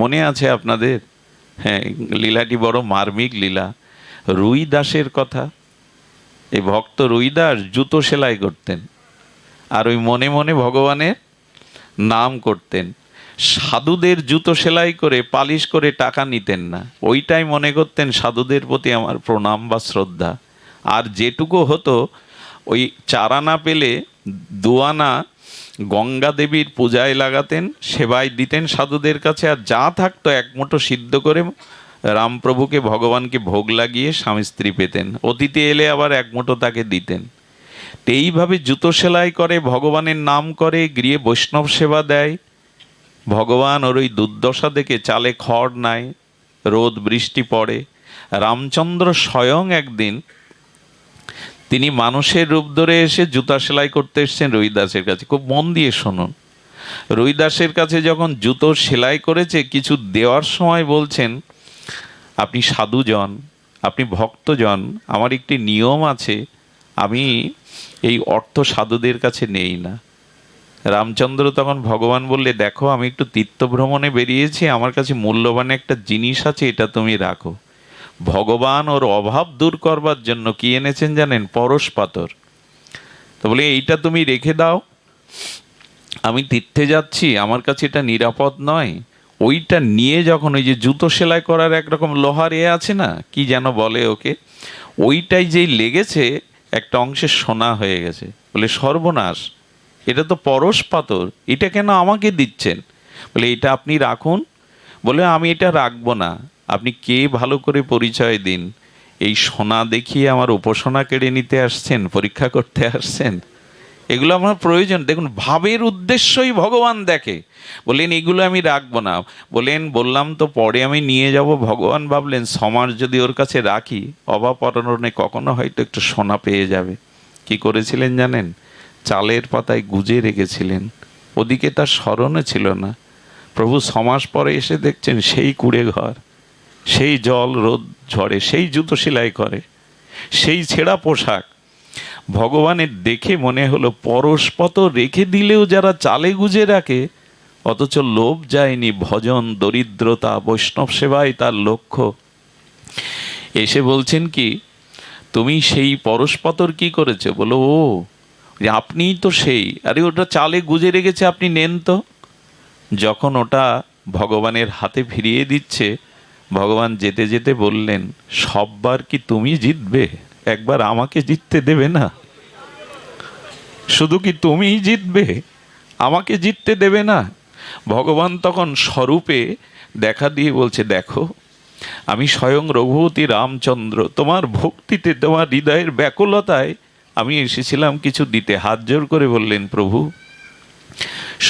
মনে আছে আপনাদের? হ্যাঁ, লীলাটি বড় মার্মিক লীলা। রুই দাসের কথা। এই ভক্ত রুই দাস জুতো সেলাই করতেন আর ওই মনে মনে ভগবানের নাম করতেন। সাধুদের জুতো সেলাই করে পালিশ করে টাকা নিতেন না, ওইটাই মনে করতেন সাধুদের প্রতি আমার প্রণাম বা শ্রদ্ধা। আর যেটুকু হতো ওই চারানা পেলে দুয়ানা গঙ্গা দেবীর পূজায় লাগাতেন, সেবায় দিতেন সাধুদের কাছে। আর যা থাকতো এক মুঠো সিদ্ধ করে রামপ্রভুকে ভগবানকে ভোগ লাগিয়ে স্বামী স্ত্রী পেতেন। অতিথি এলে আবার এক মুঠো তাকে দিতেন। তো এইভাবে জুতো সেলাই করে, ভগবানের নাম করে, গৃহে বৈষ্ণব সেবা দেয়। ভগবান ওর ওই দুর্দশা দেখে চালে খড় নাই, রোদ বৃষ্টি পড়ে। রামচন্দ্র স্বয়ং একদিন তিনি মানুষের রূপ ধরে এসে জুতা সেলাই করতে এসছেন রুইদাসের কাছে। খুব মন দিয়ে শুনুন। রুইদাসের কাছে যখন জুতো সেলাই করেছে, কিছু দেওয়ার সময় বলছেন, আপনি সাধুজন, আপনি ভক্তজন, আমার একটি নিয়ম আছে, আমি এই অর্থ সাধুদের কাছে নেই না। রামচন্দ্র তখন ভগবান বললে, দেখো আমি একটু তীর্থভ্রমণে বেরিয়েছি, আমার কাছে মূল্যবান একটা জিনিস আছে, এটা তুমি রাখো। ভগবান ওর অভাব দূর করবার জন্য কি এনেছেন জানেন? পরশ পাথর। তো বলে, এইটা তুমি রেখে দাও, আমি তীর্থে যাচ্ছি, আমার কাছে এটা নিরাপদ নয়। ওইটা নিয়ে যখন ওই যে জুতো সেলাই করার একরকম লোহার আছে না, কি যেন বলে ওকে, ওইটাই যেই লেগেছে একটা অংশে সোনা হয়ে গেছে। বলে, সর্বনাশ, এটা তো পরশ পাথর, এটা কেন আমাকে দিচ্ছেন? বলে, এটা আপনি রাখুন। বলে, আমি এটা রাখবো না, আপনি কে ভালো করে পরিচয় দিন। এই সোনা দেখিয়ে আমার উপাসনা কেড়ে নিতে আসছেন, পরীক্ষা করতে আসছেন? এগুলো আমার প্রয়োজন। দেখুন, ভাবের উদ্দেশ্যই ভগবান দেখে। বললেন, এগুলো আমি রাখবো না। বললাম তো পরে আমি নিয়ে যাব। ভগবান ভাবলেন, সমাজ যদি ওর কাছে রাখি, অভাবরণে কখনো হয়তো একটু সোনা পেয়ে যাবে। কি করেছিলেন জানেন? চালের পাতায় গুজে রেখেছিলেন, ওদিকে তার স্মরণে ছিল না। প্রভু সমাজ পরে এসে দেখছেন সেই কুড়ে ঘর, সেই জল রোদ ঝড়ে সেই জুতো সেলাই করে, সেই ছেঁড়া পোশাক। ভগবানের দেখে মনে হলো, পরশপত রেখে দিলেও যারা চালে গুজে রাখে, অথচ লোভ যায়নি, ভজন দরিদ্রতা বৈষ্ণব সেবাই তার লক্ষ্য। এসে বলছেন কি, তুমি সেই পরশপতর কি করেছো? বলো, ও আপনিই তো সেই। আরে ওটা চালে গুজে রেখেছে, আপনি নেন তো। যখন ওটা ভগবানের হাতে ফিরিয়ে দিচ্ছে, ভগবান যেতে যেতে বললেন, সববার কি তুমি জিতবে? একবার আমাকে জিততে দেবে না? শুধু কি তুমিই জিতবে, আমাকে জিততে দেবে না? ভগবান তখন স্বরূপে দেখা দিয়ে বলছে, দেখো আমি স্বয়ং রঘুপতি রামচন্দ্র, তোমার ভক্তিতে, তোমার হৃদয়ের ব্যাকুলতায় আমি এসেছিলাম কিছু দিতে। হাত জোর করে বললেন, প্রভু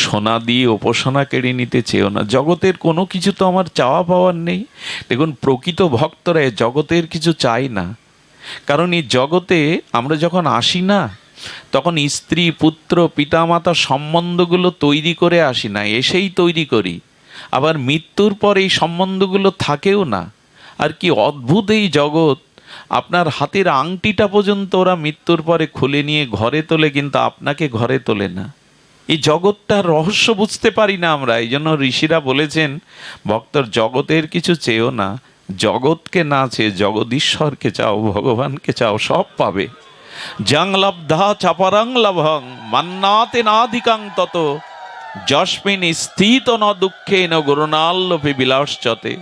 সোনা দিয়ে উপাসনা কেড়ে নিতে চেয়েও না। জগতের কোনো কিছু তো আমার চাওয়া পাওয়ার নেই। দেখুন, প্রকৃত ভক্তরা জগতের কিছু চায় না। কারণ এই জগতে আমরা যখন আসি না, তখন স্ত্রী পুত্র পিতামাতা সম্বন্ধগুলো তৈরি করে আসি না, এসেই তৈরি করি। আবার মৃত্যুর পর এই সম্বন্ধগুলো থাকেও না। আর কি অদ্ভুত এই জগৎ! আপনার হাতের আংটিটা পর্যন্ত ওরা মৃত্যুর পরে খুলে নিয়ে ঘরে তোলে, কিন্তু আপনাকে ঘরে তোলে না। এই জগৎটার রহস্য বুঝতে পারি না আমরা। এই জন্য ঋষিরা বলেছেন, ভক্তর জগতের কিছু চেয়েও না, জগৎকে না চেয়ে জগদীশ্বরকে চাও, ভগবানকে চাও, সব পাবে। জং লব্ধা চাপরং লভং মান্নাতে নাধিকাং তত যস্মিন স্থিত ন দুঃখে ন গুরুনাল্লভে বিলাসচতে।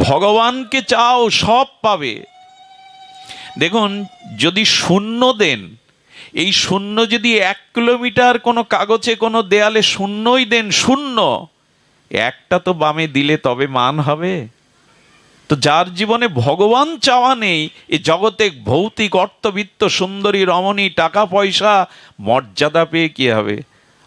ভগবানকে চাও, সব পাবে। দেখুন, যদি শূন্য দেন, এই শূন্য যদি 1 কিলোমিটার কোনো কাগজে কোনো দেয়ালে শূন্যই দেন, শূন্য একটা তো বামে দিলে তবে মান হবে। তো যার জীবনে ভগবান চাওয়া নেই, এই জগতে ভৌতিক অর্থবিত্ত সুন্দরী রমণী টাকা পয়সা মর্যাদা পেয়ে কি হবে?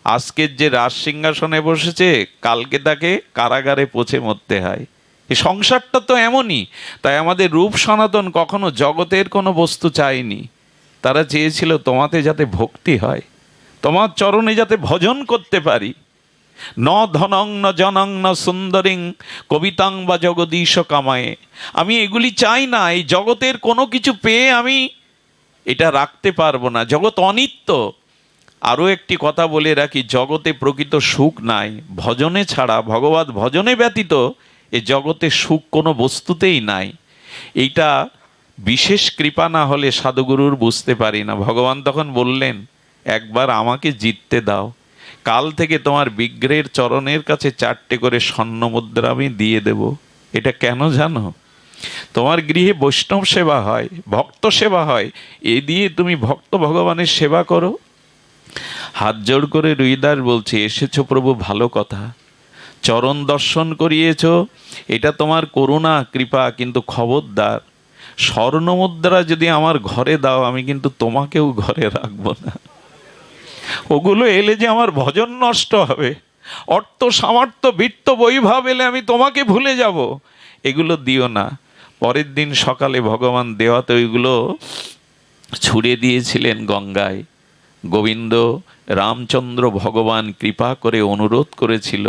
আজকের যে রাজ সিংহাসনে বসেছে, কালকে তাকে কারাগারে পচে মরতে হয়। এই সংসারটা তো এমনই। তাই আমাদের রূপ সনাতন কখনো জগতের কোনো বস্তু চায়নি। তারা চেয়েছিল তোমাতে যাতে ভক্তি হয়, তোমার চরণে যাতে ভজন করতে পারি। ন ধনং ন জনং ন সুন্দরিং কবিতাং বা জগদীশ কামায়ে। আমি এগুলি চাই না। এই জগতের কোনো কিছু পেয়ে আমি এটা রাখতে পারবো না। জগৎ অনিত্য। আরও একটি কথা বলে রাখি, জগতে প্রকৃত সুখ নাই, ভজনে ছাড়া, ভগবত ভজনে ব্যতীত এ জগতে সুখ কোনো বস্তুতেই নাই। এইটা বিশেষ কৃপা না হলে সাধুগুরুর বুঝতে পারি না। ভগবান তখন বললেন, একবার আমাকে জিততে দাও, কাল থেকে তোমার বিগ্রহের চরণের কাছে 4টে করে স্বর্ণ মুদ্রা আমি দিয়ে দেব। এটা কেন জানো? তোমার গৃহে বৈষ্ণব সেবা হয়, ভক্ত সেবা হয়, এ দিয়ে তুমি ভক্ত ভগবানের সেবা করো। হাত জোড় করে রুইদাস বলছে, এসেছো প্রভু, ভালো কথা, চরণ দর্শন করিয়েছ, এটা তোমার করুণা কৃপা, কিন্তু খবরদার স্বর্ণ মুদ্রা যদি আমার ঘরে দাও, আমি কিন্তু তোমাকেও ঘরে রাখবো না। ওগুলো এলে যে আমার ভজন নষ্ট হবে, অর্থ সামর্থ্য বৃত্ত বৈভব এলে আমি তোমাকে ভুলে যাব, এগুলো দিও না। পরের দিন সকালে ভগবান দেওয়াতে ওইগুলো ছুড়ে দিয়েছিলেন গঙ্গায়। গোবিন্দ রামচন্দ্র ভগবান কৃপা করে অনুরোধ করেছিল,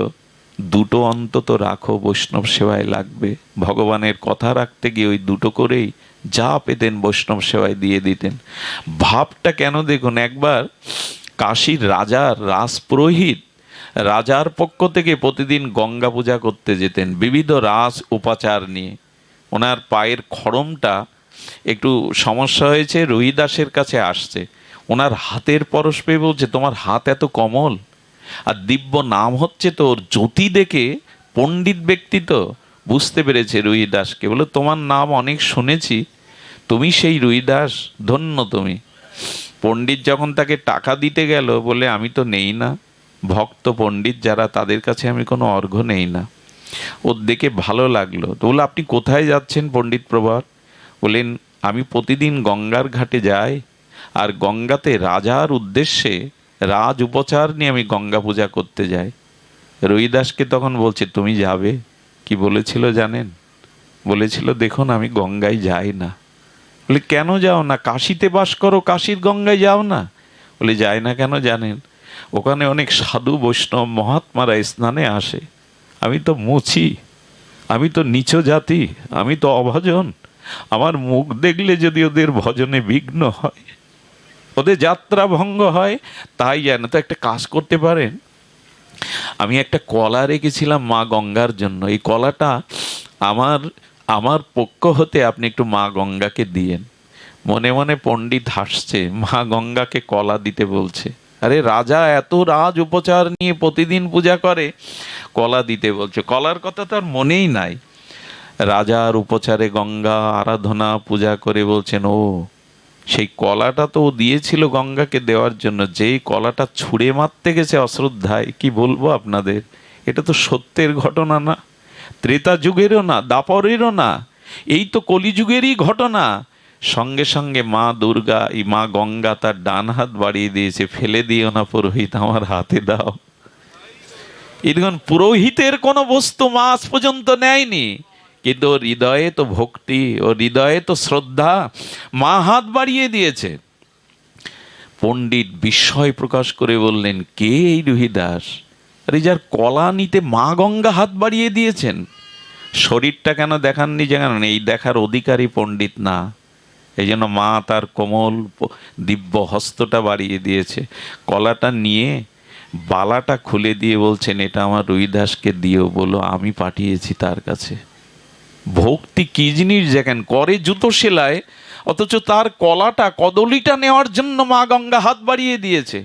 দুটো অন্তত রাখো, বৈষ্ণব সেবায় লাগবে। ভগবানের কথা রাখতে গিয়ে ওই দুটো করেই যা পেতেন বৈষ্ণব সেবায় দিয়ে দিতেন। ভাবটা কেন দেখুন, একবার কাশীর রাজার রাজপুরোহিত রাজার পক্ষ থেকে প্রতিদিন গঙ্গা পূজা করতে যেতেন বিবিধ রাস উপাচার নিয়ে। ওনার পায়ের খড়মটা একটু সমস্যা হয়েছে, রুইদাসের কাছে আসছে। ওনার হাতের পরশ পেয়ে বলছে, তোমার হাত এত কমল, আর দিব্য নাম হচ্ছে তোর। জ্যোতি দেখে পণ্ডিত ব্যক্তি তো বুঝতে পেরেছে রুইদাসকে, বলে তোমার নাম অনেক শুনেছি, তুমি সেই রুইদাস, ধন্য তুমি। পণ্ডিত যখন তাকে টাকা দিতে গেল, বলে আমি তো নেই না, ভক্ত পণ্ডিত যারা তাদের কাছে আমি কোনো অর্ঘ্য নেই না। ওর দেখে ভালো লাগলো, তো বলে আপনি কোথায় যাচ্ছেন পণ্ডিত প্রভাত? বলেন, আমি প্রতিদিন গঙ্গার ঘাটে যাই, আর গঙ্গাতে রাজার উদ্দেশ্যে রাজ উপচার নিয়ে আমি গঙ্গা পূজা করতে যাই। রুইদাসকে তখন বলছে, তুমি যাবে? কি বলেছিল জানেন? বলেছিল, দেখুন আমি গঙ্গায় যাই না। বলে, কেন যাও না? কাশীতে বাস করো, কাশীর গঙ্গায় যাও না? বলে, যায় না কেন জানেন? ওখানে অনেক সাধু বৈষ্ণব মহাত্মারা স্নানে আসে, আমি তো মুচি, আমি তো নীচ জাতি, আমি তো অভজন, আমার মুখ দেখলে যদি ওদের ভজনে বিঘ্ন হয়, ওদের যাত্রা ভঙ্গ হয়, তাই জানে। তো একটা কাজ করতে পারেন, আমি একটা কলা রেখেছিলাম মা গঙ্গার জন্য, এই কলাটা আমার আমার পক্ষ হতে আপনি একটু মা গঙ্গাকে দিয়েন। মনে মনে পণ্ডিত হাসছে, মা গঙ্গাকে কলা দিতে বলছে। আরে রাজা এত রাজ উপচার নিয়ে প্রতিদিন পূজা করে, কলা দিতে বলছে, কলার কথা তার মনেই নাই। রাজার উপচারে গঙ্গা আরাধনা পূজা করে বলছেন, ও সেই কলাটা তো ও দিয়েছিল গঙ্গাকে দেওয়ার জন্য, যেই কলাটা ছুঁড়ে মারতে গেছে অশ্রদ্ধায়, কি বলবো আপনাদের, এটা তো সত্যের ঘটনা না, ত্রেতা যুগেরও না, দাপরেরও না, এই তো কলিযুগেরই ঘটনা। সঙ্গে সঙ্গে মা দুর্গা, এই মা গঙ্গা তার ডান হাত বাড়িয়ে দিয়েছে, ফেলে দিও না পুরোহিত, আমার হাতে দাও। এই দেখুন, পুরোহিতের কোনো বস্তু মা আজ পর্যন্ত নেয়নি, কিন্তু ওর হৃদয়ে তো ভক্তি, ওর হৃদয়ে তো শ্রদ্ধা, মা হাত বাড়িয়ে দিয়েছে। পণ্ডিত বিস্ময় প্রকাশ করে বললেন, কে এই রুইদাস? আরে যার কলা নিতে মা গঙ্গা হাত বাড়িয়ে দিয়েছেন। শরীরটা কেন দেখাননি জানেন? এই দেখার অধিকারী পণ্ডিত না, এই জন্য মা তার কোমল দিব্য হস্তটা বাড়িয়ে দিয়েছে। কলাটা নিয়ে বালাটা খুলে দিয়ে বলছেন, এটা আমার রুইদাসকে দিও, বলো আমি পাঠিয়েছি তার কাছে। ভক্তি কি জিনিস দেখেন, করে জুতো সেলায়, অথচ তার কলাটা, কদলিটা নেওয়ার জন্য মা গঙ্গা হাত বাড়িয়ে দিয়েছে।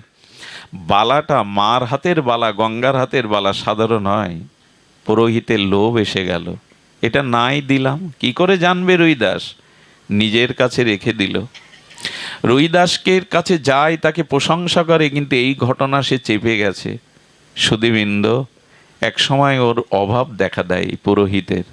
বালাটা মার হাতের বালা, গঙ্গার হাতের বালা সাধারণ হয়। পুরোহিতের লোভ এসে গেল, এটা নাই দিলাম, কি করে জানবে রুইদাস? নিজের কাছে রেখে দিল। রুইদাসকে কাছে যায়, তাকে প্রশংসা করে, কিন্তু এই ঘটনা সে চেপে গেছে। সুধীবৃন্দ, এক সময় ওর অভাব দেখা দেয়, পুরোহিতের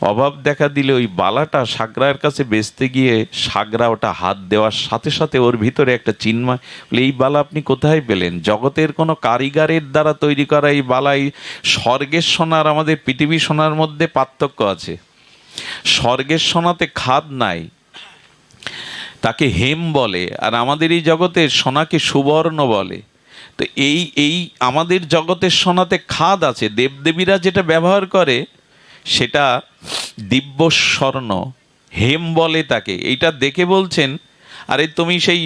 অভাব দেখা দিলে ওই বালাটা সাগরার কাছে বেচতে গিয়ে সাগরা ওটা হাত দেওয়ার সাথে সাথে ওর ভিতরে একটা চিন্ময়, এই বালা আপনি কোথায় পেলেন? জগতের কোনো কারিগরের দ্বারা তৈরি করা এই বালাই। স্বর্গের সোনার আমাদের পৃথিবীর সোনার মধ্যে পার্থক্য আছে। স্বর্গের সোনাতে খাদ নাই, তাকে হেম বলে, আর আমাদের এই জগতের সোনাকে সুবর্ণ বলে। তো এই আমাদের জগতের সোনাতে খাদ আছে, দেবদেবীরা যেটা ব্যবহার করে সেটা দিব্য স্বর্ণ, হেম বলে তাকে। এইটা দেখে বলছেন, আরে তুমি সেই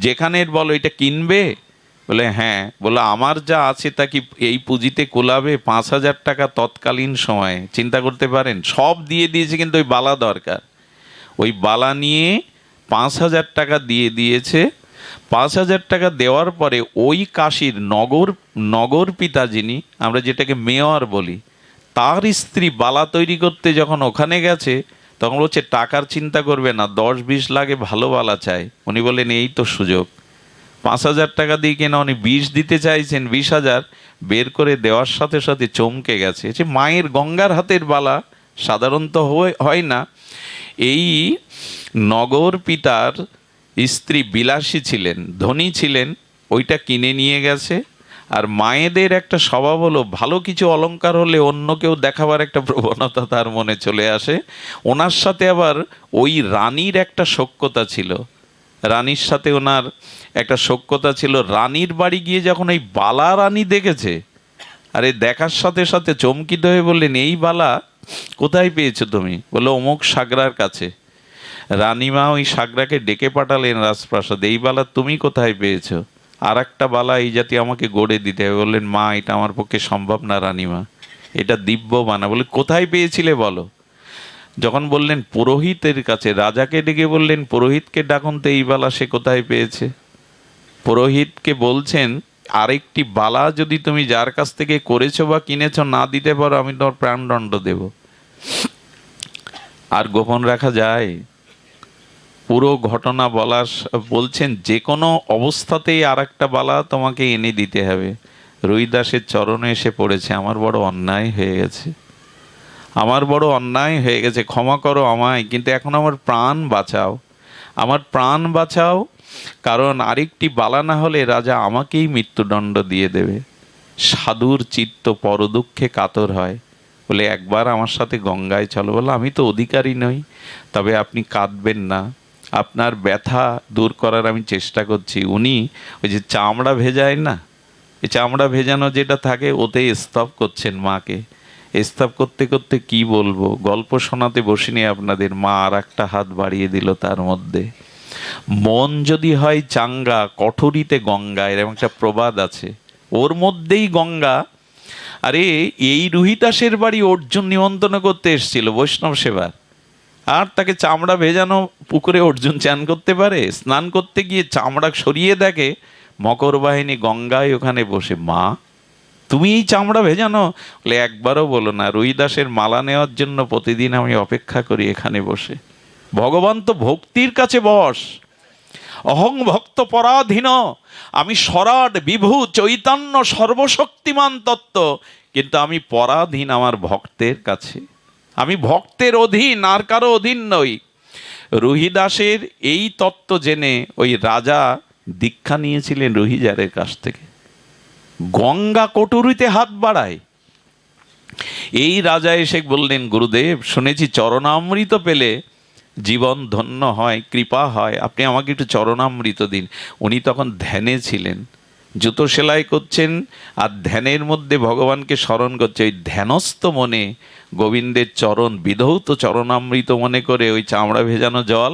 যেখানের বলো, এটা কিনবে? বলে হ্যাঁ। বলে আমার যা আছে তা কি এই পুঁজিতে কোলাবে? 5,000 টাকা তৎকালীন সময়ে, চিন্তা করতে পারেন, সব দিয়ে দিয়েছে কিন্তু ওই বালা দরকার। ওই বালা নিয়ে 5,000 টাকা দিয়ে দিয়েছে। 5,000 টাকা দেওয়ার পরে ওই কাশীর নগর পিতা যিনি, আমরা যেটাকে মেয়র বলি, তার স্ত্রী বালা তৈরি করতে যখন ওখানে গেছে, তখন বলছে টাকার চিন্তা করবে না, 10-20 লাগে ভালো বালা চাই। উনি বললেন এই তো সুযোগ। 5,000 টাকা দিয়ে কিনা উনি 20 দিতে চাইছেন, 20,000 বের করে দেওয়ার সাথে সাথে চমকে গেছে যে মায়ের গঙ্গার হাতের বালা সাধারণত হয় না। এই নগর পিতার স্ত্রী বিলাসী ছিলেন, ধনী ছিলেন, ওইটা কিনে নিয়ে গেছে। আর মায়েদের একটা স্বভাব হলো ভালো কিছু অলংকার হলে অন্য কেউ দেখাবার একটা প্রবণতা তার মনে চলে আসে। ওনার সাথে আবার ওই রানীর একটা সখ্যতা ছিল, রানীর সাথে ওনার একটা সখ্যতা ছিল। রানীর বাড়ি গিয়ে যখন এই বালা রানী দেখেছে, আরে দেখার সাথে সাথে চমকিত হয়ে বললেন এই বালা কোথায় পেয়েছো তুমি? বললো অমুক সাগরার কাছে। রানীমা ওই সাগরাকে ডেকে পাঠালেন রাজপ্রাসাদে, এই বালা তুমি কোথায় পেয়েছো? আর একটা বালা এই জাতি আমাকে গড়ে দিতে হবে। বললেন মা এটা আমার পক্ষে সম্ভব না রানীমা, এটা দিব্য বানা। বলে কোথায় পেয়েছিলে বলো। যখন বললেন পুরোহিতের কাছে, রাজাকে ডেকে বললেন পুরোহিতকে ডাকুন তো এই বালা সে কোথায় পেয়েছে। পুরোহিতকে বলছেন আরেকটি বালা যদি তুমি যার কাছ থেকে করেছো বা কিনেছো না দিতে পারো, আমি তোমার প্রাণদণ্ড দেব। আর গোপন রাখা যায়? পুরো ঘটনা বলছেন যে কোনো অবস্থাতেই আর একটা বালা তোমাকে এনে দিতে হবে। রুইদাসের চরণে এসে পড়েছে, আমার বড় অন্যায় হয়ে গেছে, আমার বড় অন্যায় হয়ে গেছে, ক্ষমা করো আমায়, কিন্তু এখন আমার প্রাণ বাঁচাও, আমার প্রাণ বাঁচাও, কারণ আরেকটি বালা না হলে রাজা আমাকেই মৃত্যুদণ্ড দিয়ে দেবে। সাধুর চিত্ত পরদুঃখে কাতর হয়, বলে একবার আমার সাথে গঙ্গায় চলো। বলো আমি তো অধিকারী নই, তবে আপনি কাঁদবেন না, আপনার ব্যথা দূর করার আমি চেষ্টা করছি। উনি ওই যে চামড়া ভেজায় না, এই চামড়া ভেজানো যেটা থাকে ওতে স্তব করছেন মাকে। স্তব করতে করতে কি বলবো, গল্প শোনাতে বসিনি আপনাদের। মা আর একটা হাত বাড়িয়ে দিল তার মধ্যে। মন যদি হয় চাঙ্গা, কঠোরিতে গঙ্গা, এরকম একটা প্রবাদ আছে, ওর মধ্যেই গঙ্গা। আরে এই রুহিদাসের বাড়ি অর্জুন নিমন্ত্রণ করতে এসেছিল বৈষ্ণব সেবার, আর তাকে চামড়া ভেজানো পুকুরে অর্জুন চান করতে পারে? স্নান করতে গিয়ে চামড়া সরিয়ে দেখে মকর বাহিনী গঙ্গায় ওখানে বসে। মা তুমি এই চামড়া ভেজানো? বলে একবারও বলো না, রুহিদাসের মালা নেওয়ার জন্য প্রতিদিন আমি অপেক্ষা করি এখানে বসে। ভগবান তো ভক্তির কাছে বস, অহং ভক্ত পরাধীন, আমি সরাট বিভু চৈতন্য সর্বশক্তিমান তত্ত্ব, কিন্তু আমি পরাধীন আমার ভক্তের কাছে, আমি ভক্তের অধীন, আর কারো অধীন নই। রুহিদাসের এই তত্ত্ব জেনে ওই রাজা দীক্ষা নিয়েছিলেন রুহিজারের কাছ থেকে। গঙ্গা কটুরিতে হাত বাড়ায়। এই রাজা এসে বললেন গুরুদেব শুনেছি চরণামৃত পেলে জীবন ধন্য হয়, কৃপা হয়, আপনি আমাকে একটু চরণামৃত দিন। উনি তখন ধ্যানে ছিলেন, জুতো সেলাই করছেন আর ধ্যানের মধ্যে ভগবানকে স্মরণ করছে। ওই ধ্যানস্থ মনে গোবিন্দের চরণ বিধৌত চরণামৃত মনে করে ওই চামড়া ভেজানো জল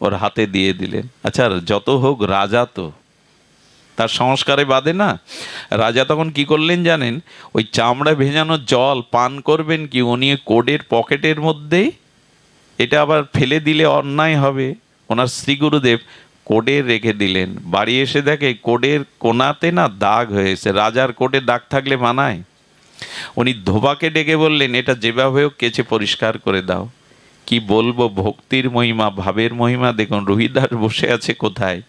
ওর হাতে দিয়ে দিলেন। আচ্ছা যত হোক রাজা তো তার সংস্কারে বাদে না। রাজা তখন কি করলেন জানেন? ওই চামড়া ভেজানো জল পান করবেন কি, উনি কোডের পকেটের মধ্যে, এটা আবার ফেলে দিলে অন্যায় হবে, ওনার শ্রী গুরুদেব কোডে রেখে দিলেন। বাড়ি এসে দেখে কোডের কোনাতে না দাগ হয়েছে। রাজার কোডে দাগ থাকলে মানায়? উনি ধোবাকে ডেকে বললেন এটা যেভাবে হোক কেচে পরিষ্কার করে দাও। কি বলবো, ভক্তির মহিমা, ভাবের মহিমা দেখুন। রুহিদাস বসে আছে কোথায়,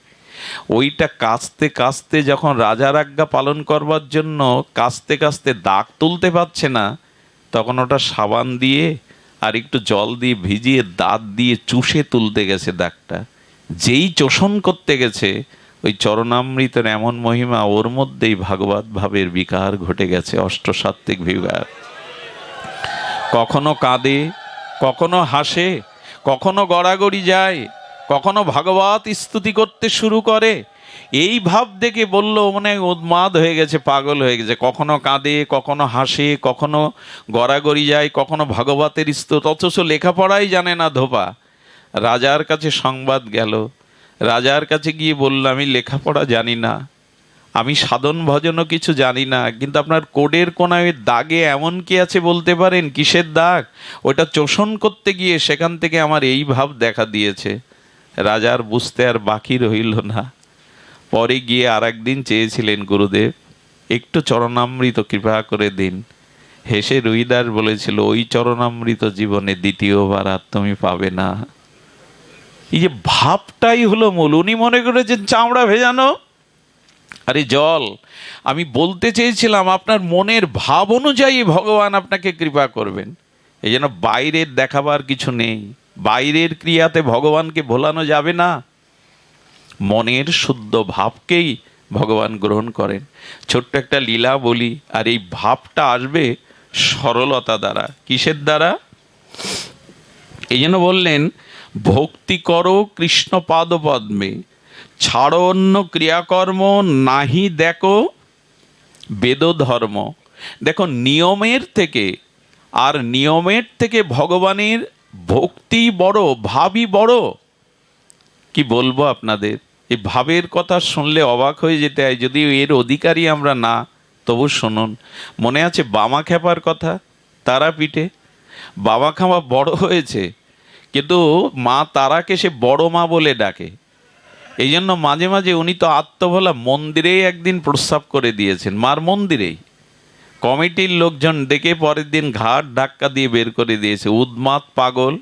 ওইটা কাস্তে কাস্তে যখন রাজার আজ্ঞা পালন করবার জন্য কাস্তে কাস্তে দাগ তুলতে পারছে না, তখন ওটা সাবান দিয়ে আর একটু জল দিয়ে ভিজিয়ে দাঁত দিয়ে চুষে তুলতে গেছে দাগটা। যেই চোষণ করতে গেছে ওই চরণামৃতের এমন মহিমা, ওর মধ্যেই ভাগবত ভাবের বিকার ঘটে গেছে, অষ্টসাত্ত্বিক বিকার। কখনো কাঁদে, কখনো হাসে, কখনো গড়াগড়ি যায়, কখনো ভাগবত স্তুতি করতে শুরু করে। এই ভাব দেখে বলল মানে উন্মাদ হয়ে গেছে, পাগল হয়ে গেছে। কখনো কাঁদে, কখনো হাসে, কখনো গড়াগড়ি যায়, কখনো ভাগবতের স্তুতি, অথচ লেখাপড়াই জানে না ধোপা। রাজার কাছে সংবাদ গেল, রাজার কাছে গিয়ে বলল আমি লেখাপড়া জানি না, আমি সাধন ভজনও কিছু জানি না, কিন্তু আপনার কোডের কোনায় দাগে এমন কি আছে বলতে পারেন? কিসের দাগ? ওটা চোষণ করতে গিয়ে সেখান থেকে আমার এই ভাব দেখা দিয়েছে। রাজার বুঝতে আর বাকি রইল না। পরে গিয়ে আর একদিন চেয়েছিলেন, গুরুদেব একটু চরণামৃত কৃপা করে দিন। হেসে রুইদাস বলেছিল, ওই চরণামৃত জীবনে দ্বিতীয়বার আর তুমি পাবে না। এই যে ভাবটাই হলো মূল। উনি মনে করেছেন চামড়া ভেজানো, আরে জল। আমি বলতে চেয়েছিলাম আপনার মনের ভাব অনুযায়ী ভগবান আপনাকে কৃপা করবেন। এই জন্য বাইরের দেখাবার কিছু নেই, বাইরের ক্রিয়াতে ভগবানকে ভোলানো যাবে না। মনের শুদ্ধ ভাবকেই ভগবান গ্রহণ করেন। ছোট্ট একটা লীলা বলি, আর এই ভাবটা আসবে সরলতা দ্বারা। কিসের দ্বারা? এই জন্য বললেন, ভক্তি করো কৃষ্ণ পাদ পদ্মে, ছাড়ো অন্য ক্রিয়াকর্ম, নাহি দেখো বেদ ধর্ম। দেখো, নিয়মের থেকে ভগবানের ভক্তি বড়, ভাবই বড়। কি বলবো আপনাদের, এই ভাবের কথা শুনলে অবাক হয়ে যেতে হয়, যদিও এর অধিকারী আমরা না, তবু শুনুন। মনে আছে বামা খ্যাপার কথা? তারাপীঠে বাবা খামা বড় হয়েছে, কিন্তু মা তারাকে সে বড় মা বলে ডাকে। এই জন্য মাঝে মাঝে উনি তো আত্মভোলা, মন্দিরেই একদিন প্রস্রাব করে দিয়েছেন, মার মন্দিরেই। কমিটির লোকজন ডেকে পরের দিন ঘাট ধাক্কা দিয়ে বের করে দিয়েছে। উন্মাদ পাগল,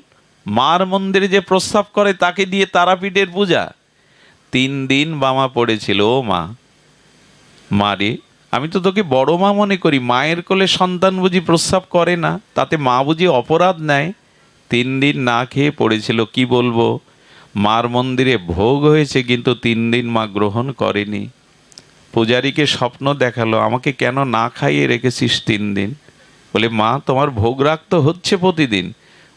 মার মন্দিরে যে প্রস্রাব করে তাকে দিয়ে তারাপীঠের পূজা। 3 দিন বামা পড়েছিল, ও মা, মারে আমি তো তোকে বড় মা মনে করি, মায়ের কোলে সন্তান বুঝি প্রস্রাব করে না, তাতে মা বুঝি অপরাধ নেয়? 3 দিন না খেয়ে পড়েছিল। কি বলবো, মার মন্দিরে ভোগ হয়েছে, কিন্তু 3 দিন মা গ্রহণ করেনি। পূজারীকে স্বপ্ন দেখালো, আমাকে কেন না খাইয়ে রেখেছিস 3 দিন? বলে, মা তোমার ভোগ রাগ তো হচ্ছে প্রতিদিন।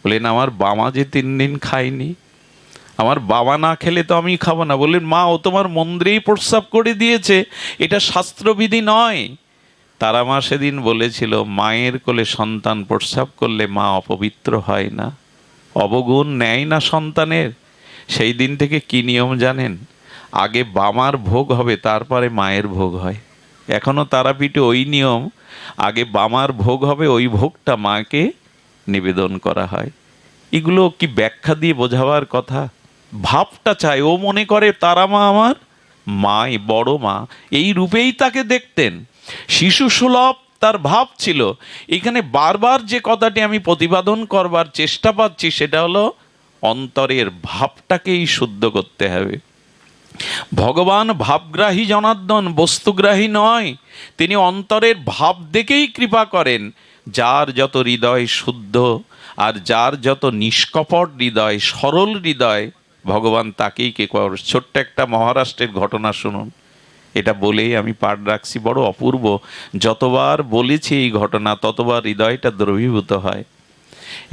বলেন, আমার বাবা যে 3 দিন খায়নি, আমার বাবা না খেলে তো আমি খাবো না। বললেন, মা ও তোমার মন্দিরেই প্রস্রাব করে দিয়েছে, এটা শাস্ত্রবিধি নয়। তারা মা সেদিন বলেছিল, মায়ের কোলে সন্তান প্রস্রাব করলে মা অপবিত্র হয় না, অবগুণ নেয় না সন্তানের। সেই দিন থেকে কি নিয়ম জানেন? আগে বামার ভোগ হবে, তারপরে মায়ের ভোগ হয়। এখনো তারাপীঠে ওই নিয়ম, আগে বামার ভোগ হবে, ওই ভোগটা মাকে নিবেদন করা হয়। এগুলো কি ব্যাখ্যা দিয়ে বোঝাবার কথা? ভাবটা চাই। ও মনে করে তারা মা আমার মাই, বড় মা, এই রূপেই তাকে দেখতেন। শিশু সুলভ তার ভাব ছিল। এখানে বারবার যে কথাটি আমি প্রতিপাদন করবার চেষ্টা পাচ্ছি, সেটা হলো অন্তরের ভাবটাকেই শুদ্ধ করতে হবে। ভগবান ভাবগ্রাহী জনার্দন, বস্তুগ্রাহী নয়। তিনি অন্তরের ভাব দেখেই কৃপা করেন। যার যত হৃদয় শুদ্ধ, আর যার যত নিষ্কপট হৃদয়, সরল হৃদয়, ভগবান তাকেই কে কর। ছোট্ট একটা মহারাষ্ট্রের ঘটনা শুনুন। এটা বলেই আমি পাঠ রাখছি, বড় অপূর্ব। যতবার বলেছি এই ঘটনা, ততবার হৃদয়টা দ্রবীভূত হয়।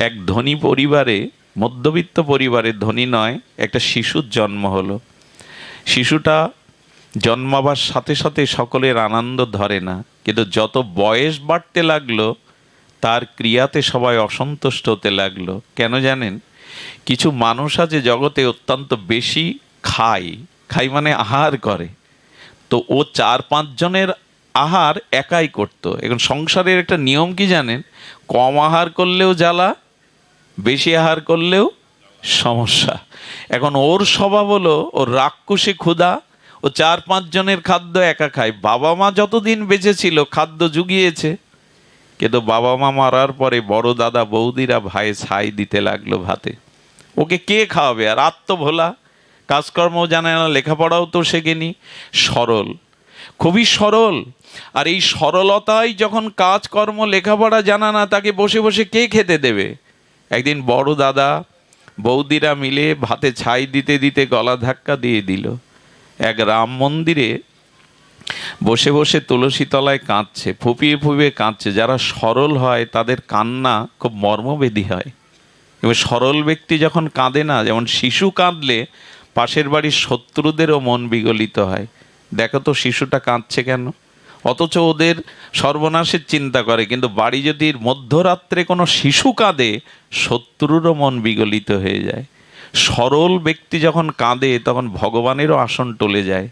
এক ধনী পরিবারে, মধ্যবিত্ত পরিবারে, ধনী নয়, একটা শিশুর জন্ম হলো। শিশুটা জন্মাবার সাথে সাথে সকলের আনন্দ ধরে না, কিন্তু যত বয়স বাড়তে লাগলো, তার ক্রিয়াতে সবাই অসন্তুষ্ট হতে লাগলো। কেন জানেন? কিছু মানুষ আছে জগতে অত্যন্ত বেশি খায়, মানে আহার করে। তো ও 4-5 জনের আহার একাই করত। এখন সংসারের একটা নিয়ম কি জানেন? কম আহার করলেও জ্বালা, বেশি আহার করলেও সমস্যা। এখন ওর স্বভাব হলো, ওর রাক্ষসী ক্ষুধা, ও 4-5 জনের খাদ্য একা খায়। বাবা মা যতদিন বেঁচে ছিল খাদ্য জুগিয়েছে, কিন্তু বাবা মা মারার পরে বড় দাদা বৌদিরা ভাই ছাই দিতে লাগলো ভাতে। ওকে কে খাওয়াবে? আর আত্মভোলা, কাজকর্ম জানে না, লেখাপড়াও তো শেখেনি। সরল, খুবই সরল। আর এই সরলতায় যখন কাজকর্ম লেখাপড়া জানা না, তাকে বসে বসে কে খেতে দেবে? একদিন বড় দাদা বৌদিরা মিলে ভাতে ছাই দিতে দিতে গলা ধাক্কা দিয়ে দিল। এক রাম মন্দিরে বসে বসে তুলসী তলায় কাঁদছে, ফুপিয়ে ফুপিয়ে কাঁদছে। যারা সরল হয় তাদের কান্না খুব মর্মবেদী হয়। এবং সরল ব্যক্তি যখন কাঁদে না, যেমন শিশু কাঁদলে পাশের বাড়ির শত্রুদেরও মন বিগলিত হয়। দেখো তো শিশুটা কাঁদছে কেন? অথচ ওদের সর্বনাশের চিন্তা করে, কিন্তু বাড়ি যদি মধ্যরাত্রে কোনো শিশু কাঁদে, শত্রুরও মন বিগলিত হয়ে যায়। সরল ব্যক্তি যখন কাঁদে, তখন ভগবানেরও আসন টলে যায়।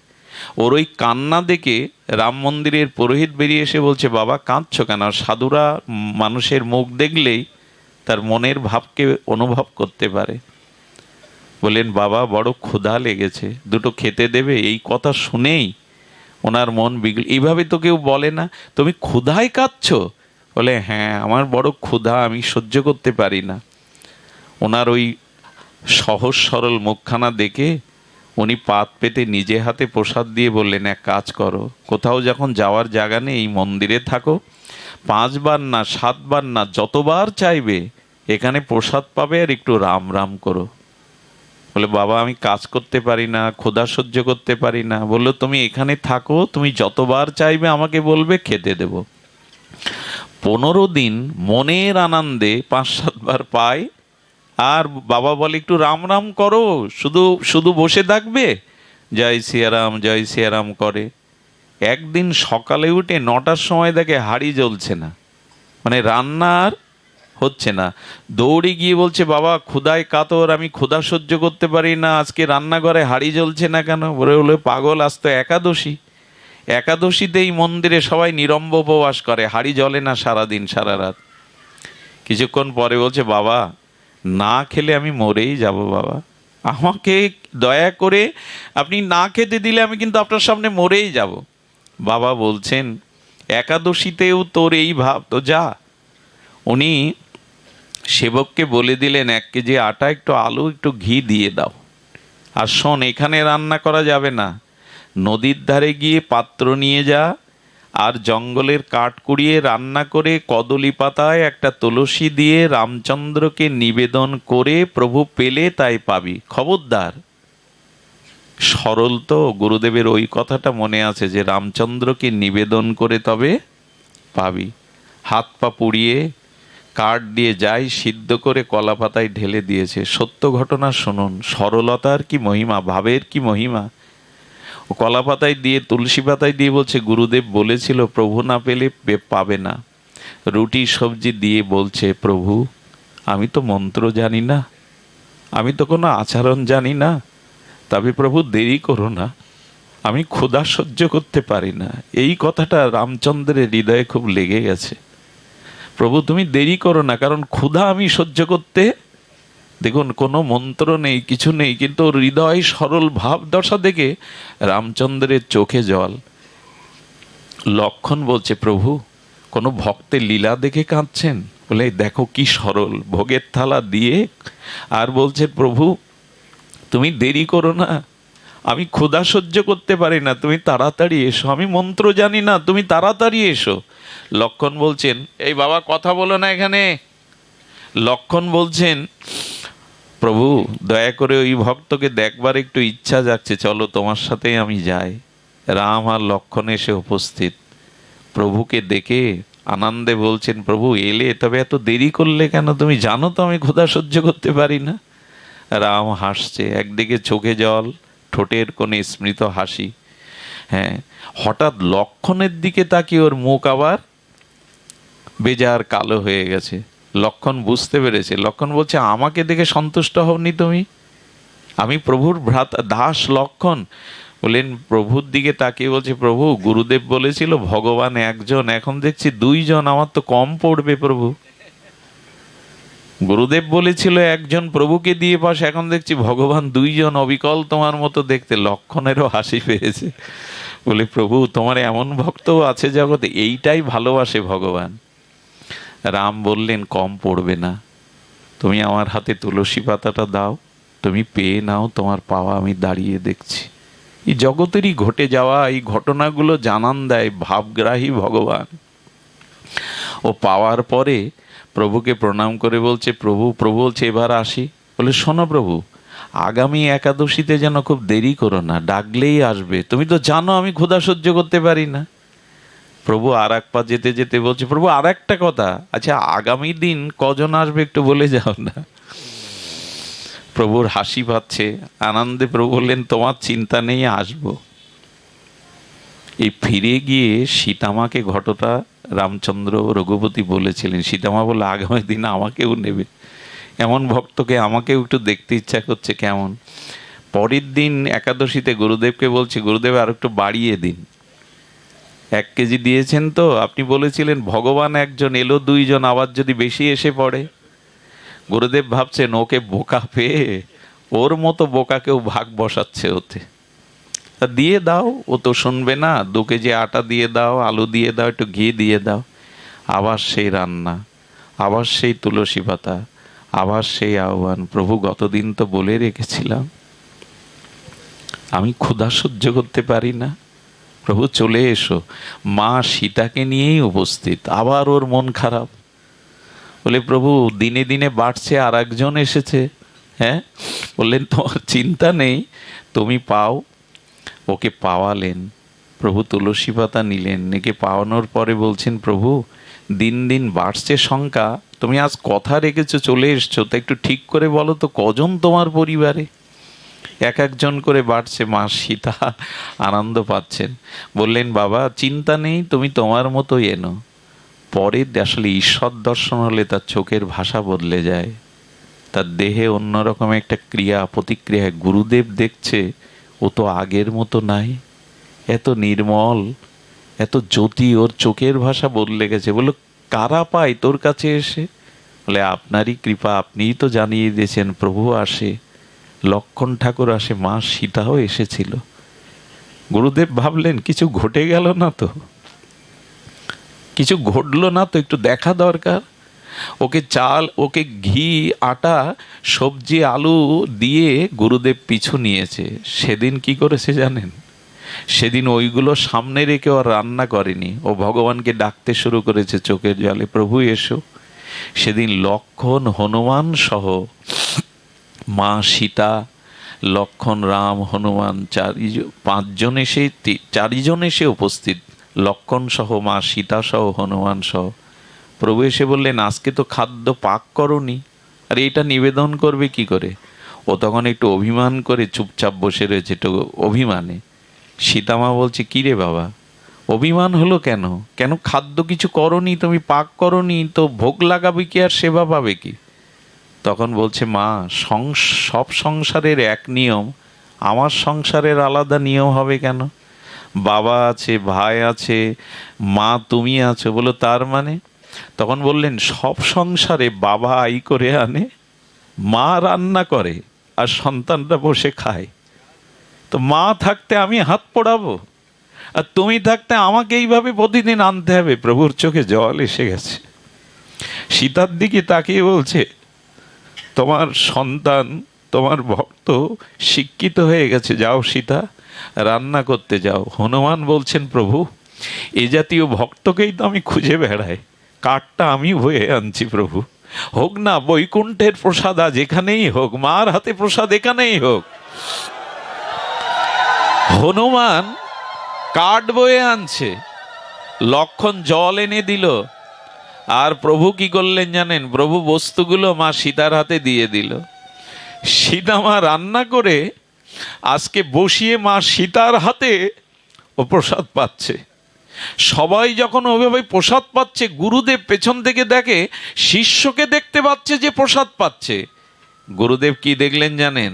ওর ওই কান্না দেখে রাম মন্দিরের পুরোহিত বেরিয়ে এসে বলছে, বাবা কাঁদছো কেন? আর সাধুরা মানুষের মুখ দেখলেই তার মনের ভাবকে অনুভব করতে পারে। বললেন, বাবা বড় ক্ষুধা লেগেছে, দুটো খেতে দেবে? এই কথা শুনেই ওনার মন বিগল। এইভাবে তো কেউ বলে না, তুমি ক্ষুধায় কাঁদছো? বলে, হ্যাঁ আমার বড় ক্ষুধা, আমি সহ্য করতে পারি না। ওনার ওই সহজ সরল মুখখানা দেখে উনি পাত পেতে নিজে হাতে প্রসাদ দিয়ে বললেন, এক কাজ করো, কোথাও যখন যাওয়ার জায়গা নেই এই মন্দিরে থাকো, 5 বার না 7 বার না, যতবার চাইবে এখানে প্রসাদ পাবে, আর একটু রাম রাম করো। বলে, বাবা আমি কাজ করতে পারি না, ক্ষুধা সহ্য করতে পারি না। বললো, তুমি এখানে থাকো, তুমি যতবার চাইবে আমাকে বলবে, খেতে দেব। 15 দিন মনের আনন্দে 5-7 বার পায়। আর বাবা বলে, একটু রাম রাম করো, শুধু শুধু বসে থাকবে, জয় সিয়ারাম জয় সিয়ারাম করে। একদিন সকালে উঠে 9টার সময় দেখে হাঁড়ি জ্বলছে না, মানে রান্নার হচ্ছে না। দৌড়ে গিয়ে বলছে, বাবা ক্ষুধায় কাতর, আমি ক্ষুধা সহ্য করতে পারি না, আজকে রান্নাঘরে হাঁড়ি জ্বলছে না কেন? বলে, পাগল, আজ তো একাদশী, একাদশীতেই মন্দিরে সবাই নিরম্ব উপবাস করে, হাঁড়ি জ্বলে না সারাদিন সারা রাত। কিছুক্ষণ পরে বলছে, বাবা না খেলে আমি মরেই যাব, বাবা আমাকে দয়া করে আপনি না খেতে দিলে আমি কিন্তু আপনার সামনে মরেই যাব। বাবা বলছেন, একাদশীতেও তোর এই ভাব, তো যা। উনি সেবককে বলে দিলেন, 1 কেজি আটা, একটু আলু, একটু ঘি দিয়ে দাও। আর শোন, এখানে রান্না করা যাবে না, নদীর ধারে গিয়ে পাত্র নিয়ে যা, আর জঙ্গলের কাঠ কুড়িয়ে রান্না করে কদলি পাতায় একটা তুলসী দিয়ে রামচন্দ্রকে নিবেদন করে প্রভু পেলে তাই পাবি, খবরদার। সরল তো, গুরুদেবের ওই কথাটা মনে আছে যে রামচন্দ্রকে নিবেদন করে তবে পাবি। হাত পা পুড়িয়ে কাঠ দিয়ে যাই সিদ্ধ করে কলা পাতায় ঢেলে দিয়েছে। সত্য ঘটনা শুনুন, সরলতার কি মহিমা, ভাবের কি মহিমা। ও কলা পাতায় দিয়ে, তুলসী পাতায় দিয়ে বলছে, গুরুদেব বলেছিল প্রভু না পেলে পাবে না। রুটি সবজি দিয়ে বলছে, প্রভু আমি তো মন্ত্র জানি না, আমি তো কোনো আচরণ জানি না, তবে প্রভু দেরি করো না, আমি ক্ষুধা সহ্য করতে পারি না। এই কথাটা রামচন্দ্রের হৃদয়ে খুব লেগে গেছে। প্রভু তুমি দেরি করো না, কারণ ক্ষুধা আমি সহ্য করতে, দেখুন কোনো মন্ত্র নেই, কিছু নেই, কিন্তু হৃদয় সরল ভাব দশা দেখে রামচন্দ্রের চোখে জল। লক্ষণ বলছে, প্রভু কোনো ভক্তের লীলা দেখে কাঁদছেন? বলে, দেখো কি সরল, ভোগের থালা দিয়ে আর বলছে, প্রভু তুমি দেরি করো না, আমি ক্ষুধা সহ্য করতে পারি না, তুমি তাড়াতাড়ি এসো, আমি মন্ত্র জানি না, তুমি তাড়াতাড়ি এসো। লক্ষণ বলছেন, এই বাবা কথা বলো না এখানে। লক্ষণ বলছেন, প্রভু দয়া করে ওই ভক্তকে দেখবার একটু ইচ্ছা যাচ্ছে, চলো তোমার সাথেই আমি যাই। রাম আর লক্ষণ এসে উপস্থিত, প্রভুকে দেখে আনন্দে বলছেন, প্রভু এলে, তবে এত দেরি করলে কেন? তুমি জানো তো আমি ক্ষুধা সহ্য করতে পারি না। রাম হাসছে, একদিকে চোখে জল, ঠোঁটের কোণে স্মৃত হাসি। হ্যাঁ, হঠাৎ লক্ষণের দিকে তাকিয়ে ওর মুখ আবার বেজার কালো হয়ে গেছে। লক্ষণ বুঝতে পেরেছে। লক্ষণ বলছে, আমাকে দেখে সন্তুষ্ট হওনি তুমি? আমি প্রভুর ভ্রাতা দাস লক্ষণ। বললেন, প্রভুর দিকে তাকিয়ে বলছে, প্রভু গুরুদেব বলেছিল ভগবান একজন, এখন দেখছি 2 জন, আমার তো কম পড়বে প্রভু। গুরুদেব বলেছিল একজন, প্রভুকে দিয়ে পাশ, এখন দেখছি ভগবান 2 জন, অবিকল তোমার মতো দেখতে। লক্ষণেরও হাসি পেয়েছে। বলে, প্রভু তোমার এমন ভক্ত আছে জগতে, এইটাই ভালোবাসে ভগবান। রাম বললেন, কম পড়বে না, তুমি আমার হাতে তুলসী পাতাটা দাও, তুমি পেয়ে নাও, তোমার পাওয়া আমি দাঁড়িয়ে দেখছি। এই জগতেরই ঘটে যাওয়া এই ঘটনাগুলো জানান দেয় ভাবগ্রাহী ভগবান। ও পাওয়ার পরে প্রভুকে প্রণাম করে বলছে, প্রভু প্রভু বলছে, এবার আসি। বলে, শোনো প্রভু, আগামী একাদশীতে যেন খুব দেরি করো না, ডাকলেই আসবে, তুমি তো জানো আমি ক্ষুধা সহ্য করতে পারি না। প্রভু আর এক পা যেতে যেতে বলছে, প্রভু আর একটা কথা, আচ্ছা আগামী দিন কজন আসবে একটু বলে যাও না। প্রভুর হাসি পাচ্ছে, আনন্দে প্রভু বললেন, তোমার চিন্তা নেই, আসবো। এই ফিরে গিয়ে সীতামাকে ঘটনা রামচন্দ্র রঘুপতি বলেছিলেন। সীতামা বলে, আগামী দিন আমাকেও নেবে, এমন ভক্তকে আমাকেও একটু দেখতে ইচ্ছা করছে কেমন। পরের দিন একাদশীতে গুরুদেবকে বলছে, গুরুদেব আর একটু বাড়িয়ে দিন, 1 কেজি দিয়েছেন তো, আপনি বলেছিলেন ভগবান একজন, এলো 2 জন, আবার যদি বেশি এসে পড়ে। গুরুদেব ভাবছেন ওকে বোকা পেয়ে ওর মতো বোকা কেউ ভাগ বসাচ্ছে ওতে, তা দিয়ে দাও, ও তো শুনবে না, 2 কেজি আটা দিয়ে দাও, আলু দিয়ে দাও, একটু ঘি দিয়ে দাও। আবার সেই রান্না, আবার সেই তুলসী পাতা, আবার সেই আহ্বান, প্রভু গতদিন তো বলে রেখেছিলাম আমি ক্ষুধা সহ্য করতে পারি না, প্রভু চলে এসো। মা সীতাকে নিয়েই উপস্থিত, আবার ওর মন খারাপ। বলে প্রভু দিনে দিনে বাড়ছে, আর একজন এসেছে। হ্যাঁ, বললেন তোমার চিন্তা নেই, তুমি পাও। ওকে পাওয়ালেন, প্রভু তুলসী পাতা নিলেন, একে পাওয়ানোর পরে বলছেন, প্রভু দিন দিন বাড়ছে সংখ্যা, তুমি আজ কথা রেখেছো, চলে এসছো, তা একটু ঠিক করে বলো তো কজন তোমার পরিবারে? 1-1 জন করে বাড়ছে। মা সীতা আনন্দ পাচ্ছেন, বললেন বাবা চিন্তা নেই, তুমি তোমার মতোই এনো। পরে আসলে ঈশ্বর দর্শন হলে তার চোখের ভাষা বদলে যায়, তার দেহে অন্যরকম একটা ক্রিয়া প্রতিক্রিয়া। গুরুদেব দেখছে ও তো আগের মতো নাই, এত নির্মল, এত জ্যোতি, ওর চোখের ভাষা বদলে গেছে। বললো কারা পায় তোর কাছে এসে? বলে আপনারই কৃপা, আপনিই তো জানিয়ে দিয়েছেন প্রভু আসে, লক্ষণ ঠাকুর আসে, মা সীতাও এসেছিল। গুরুদেব ভাবলেন কিছু ঘটে গেল না তো, কিছু ঘটলো না তো, একটু দেখা দরকার। ওকে চাল, ওকে ঘি, আটা, সবজি, আলু দিয়ে গুরুদেব পিছু নিয়েছে। সেদিন কি করেছে জানেন? সেদিন ওইগুলো সামনে রেখে আর রান্না করেনি, ও ভগবানকে ডাকতে শুরু করেছে চোখের জলে, প্রভু এসো। সেদিন লক্ষণ, হনুমান সহ মা সীতা, লক্ষণ, রাম, হনুমান, 5 জন এসে, 4জন এসে উপস্থিত, লক্ষণ সহ, মা সীতা সহ, হনুমান সহ। প্রভু এসে বললেন আজকে তো খাদ্য পাক করনি, আর এটা নিবেদন করবে কি করে? ও তখন একটু অভিমান করে চুপচাপ বসে রয়েছে, একটু অভিমানে। সীতামা বলছে কি রে বাবা, অভিমান হলো কেন? কেন খাদ্য কিছু করনি, তুমি পাক করনি, তো ভোগ লাগাবে কি আর সেবা পাবে কি? তখন বলছে মা সব সংসারের এক নিয়ম, আমার সংসারের আলাদা নিয়ম হবে কেন? বাবা আছে, ভাই আছে, মা তুমি আছো। বলো তার মানে? তখন বললেন সব সংসারে বাবা আই করে আনে, মা রান্না করে, আর সন্তানরা বসে খায়। তো মা থাকতে আমি হাত পোড়াবো, আর তুমি থাকতে আমাকে এইভাবে প্রতিদিন আনতে হবে? প্রভুর চোখে জল এসে গেছে। সীতার দিকে তাকিয়ে বলছে তোমার সন্তান, তোমার ভক্ত শিক্ষিত হয়ে গেছে, যাও সীতা রান্না করতে যাও। হনুমান বলছেন প্রভু এ জাতীয় ভক্তকেই তো আমি খুঁজে বেড়াই, কাঠটা আমি বয়ে আনছি, প্রভু হোক না বৈকুণ্ঠের প্রসাদ, আজ এখানেই হোক, মার হাতে প্রসাদ এখানেই হোক। হনুমান কাঠ বয়ে আনছে, লক্ষণ জল এনে দিল, আর প্রভু কি করলেন জানেন? প্রভু বস্তুগুলো মা সীতার হাতে দিয়ে দিল। সীতা মা রান্না করে আজকে বসিয়ে মা সীতার হাতে ও প্রসাদ পাচ্ছে। সবাই যখন ওইভাবে প্রসাদ পাচ্ছে, গুরুদেব পেছন থেকে দেখে শিষ্যকে দেখতে পাচ্ছে যে প্রসাদ পাচ্ছে। গুরুদেব কি দেখলেন জানেন?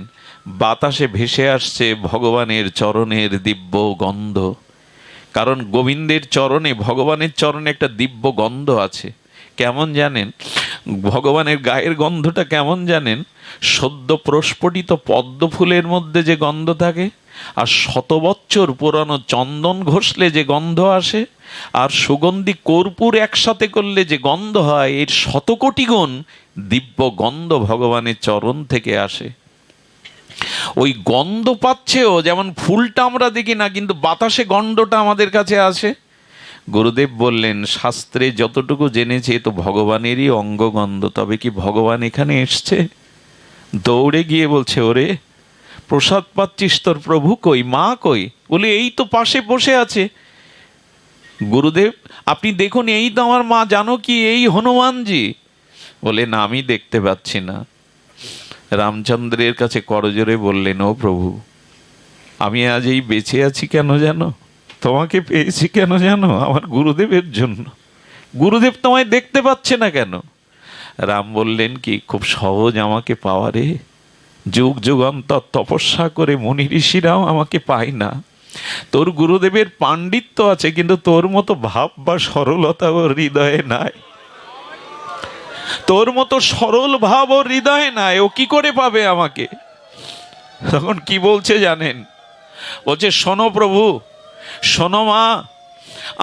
বাতাসে ভেসে আসছে ভগবানের চরণের দিব্য গন্ধ। কারণ গোবিন্দের চরণে, ভগবানের চরণে একটা দিব্য গন্ধ আছে। কেমন জানেন? ভগবানের গায়ের গন্ধটা কেমন জানেন? সদ্য প্রস্ফুটিত পদ্ম ফুলের মধ্যে যে গন্ধ থাকে, আর 100 বছর পুরানো চন্দন ঘষলে যে গন্ধ আসে, আর সুগন্ধি কর্পূর একসাথে করলে যে গন্ধ হয়, এর 100 কোটি গুণ দিব্য গন্ধ ভগবানের চরণ থেকে আসে। ওই গন্ধ পাচ্ছেও, যেমন ফুলটা আমরা দেখি না, কিন্তু বাতাসে গন্ধটা আমাদের কাছে আসে। গুরুদেব বললেন শাস্ত্রে যতটুকু জেনেছে তো ভগবানেরই অঙ্গগন্ধ, তবে কি ভগবান এখানে এসছে? দৌড়ে গিয়ে বলছে ওরে প্রসাদ পাচ্ছিস, তোর প্রভু কই, মা কই? বলে এই তো পাশে বসে আছে। গুরুদেব আপনি দেখুন, এই তো আমার মা, জানো কি এই হনুমানজি। বলে না আমি দেখতে পাচ্ছি না। রামচন্দ্রের কাছে করজোরে বললেন ও প্রভু আমি আজ এই বেঁচে আছি কেন জানো? তোমাকে পেয়েছি কেন জানো? আমার গুরুদেবের জন্য। গুরুদেব তোমায় দেখতে পাচ্ছে না কেন? রাম বললেন কি খুব সহজ আমাকে পাওয়ারে, যুগ যুগান্তর তপস্যা করে মুনি ঋষিরাও আমাকে পায় না। তোর গুরুদেবের পাণ্ডিত্য আছে, কিন্তু তোর মতো ভাব বা সরলতা ওর হৃদয়ে নাই। তোর মতো সরল ভাব ওর হৃদয়ে নাই, ও কি করে পাবে আমাকে? তখন কি বলছে জানেন? বলছে, শোনো প্রভু, শোনো মা,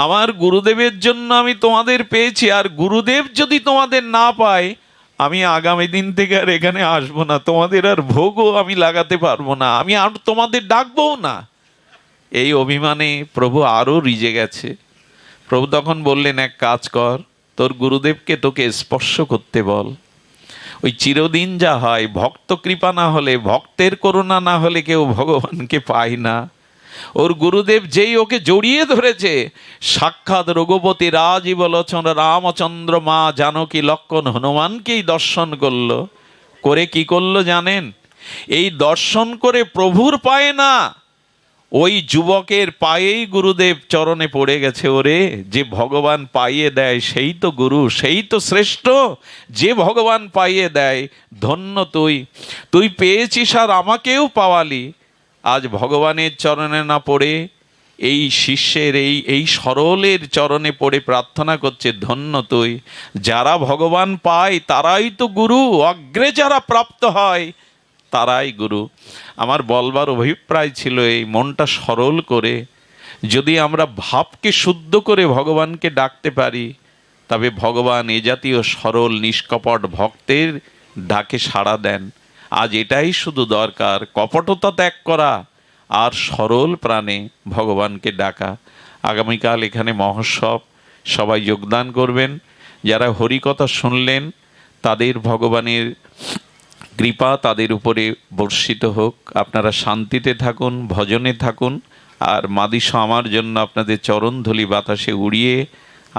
আমার গুরুদেবের জন্য আমি তোমাদের পেয়েছি, আর গুরুদেব যদি তোমাদের না পায়, আমি আগামী দিন থেকে আর এখানে আসবো না, তোমাদের আর ভোগও আমি লাগাতে পারবো না, আমি আর তোমাদের ডাকবও না। এই অভিমানে প্রভু আরও রিজে গেছে। প্রভু তখন বললেন, এক কাজ কর, তোর গুরুদেবকে তোকে স্পর্শ করতে বল। ওই চিরদিন যা হয়, ভক্ত কৃপা না হলে, ভক্তের করুণা না হলে কেউ ভগবানকে পায় না। ওর গুরুদেব যেই ওকে জড়িয়ে ধরেছে, সাক্ষাৎ রঘুপতি রাজীব লোচন রামচন্দ্র মা জানকী লক্ষ্মণ হনুমানকেই দর্শন করলো। করে কি করলো জানেন? এই দর্শন করে প্রভুর পায়ে না, ওই যুবকের পায়েই গুরুদেব চরণে পড়ে গেছে। ওরে, যে ভগবান পাইয়ে দেয় সেই তো গুরু, সেই তো শ্রেষ্ঠ। যে ভগবান পাইয়ে দেয়, ধন্য তুই, তুই পেয়েছিস আর আমাকেও পাওয়ালি। আজ ভগবানের চরণে না পড়ে এই শিষ্যের, এই সরলের চরণে পড়ে প্রার্থনা করছে, ধন্য তুই। যারা ভগবান পায় তারাই তো গুরু, অগ্রে যারা প্রাপ্ত হয় তারাই গুরু। আমার বলবার অভিপ্রায় ছিল, এই মনটা সরল করে যদি আমরা ভাবকে শুদ্ধ করে ভগবানকে ডাকতে পারি, তবে ভগবান এ জাতীয় সরল নিষ্কপট ভক্তের ডাকে সাড়া দেন। আজ এটাই শুধু দরকার, কপটতা ত্যাগ করা আর সরল প্রাণে ভগবানকে ডাকা। আগামীকাল এখানে মহোৎসব, সবাই যোগদান করবেন। যারা হরিকথা শুনলেন তাদের ভগবানের কৃপা তাদের উপরে বর্ষিত হোক। আপনারা শান্তিতে থাকুন, ভজনে থাকুন। আর মাদিস আমার জন্য আপনাদের চরণধূলি বাতাসে উড়িয়ে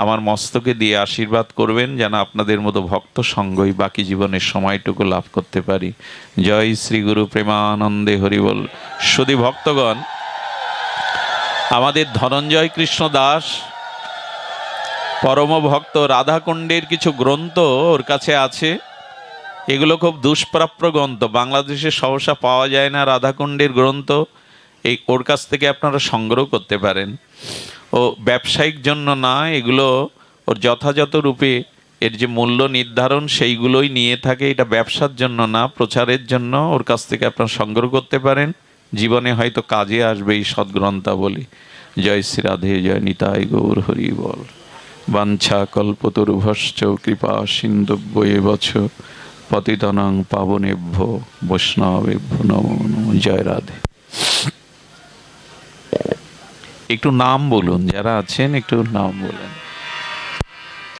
আমার মস্তকে দিয়ে আশীর্বাদ করবেন, যেন আপনাদের মতো ভক্ত সঙ্গই বাকি জীবনের সময়টুকু লাভ করতে পারি। জয় শ্রী গুরু প্রেমানন্দে হরিবল। সুধী ভক্তগণ, আমাদের ধনঞ্জয় কৃষ্ণ দাস পরম ভক্ত রাধাকুণ্ডের কিছু গ্রন্থ ওর কাছে আছে। এগুলো খুব দুষ্প্রাপ্য গ্রন্থ, বাংলাদেশে সহসা পাওয়া যায় না রাধাকুণ্ডের গ্রন্থ। এই ওর কাছ থেকে আপনারা সংগ্রহ করতে পারেন। ও ব্যবসায়িক জন্য না, এগুলো ওর যথাযথ রূপে এর যে মূল্য নির্ধারণ সেইগুলোই নিয়ে থাকে। এটা ব্যবসার জন্য না, প্রচারের জন্য। ওর কাছ থেকে আপনারা সংগ্রহ করতে পারেন, জীবনে হয়তো কাজে আসবে এই সদ্গ্রন্থাবলী। জয় শ্রী রাধে, জয় নিতাই গৌর হরি বল। বাঞ্ছা কল্পতরুভশ্চ কৃপা সিন্ধুভ্যেবচ পতিতানাং পাবনেভ্য বৈষ্ণবেভ্য নমো নমঃ। জয় রাধে। একটু নাম বলুন, যারা আছেন একটু নাম বলেন।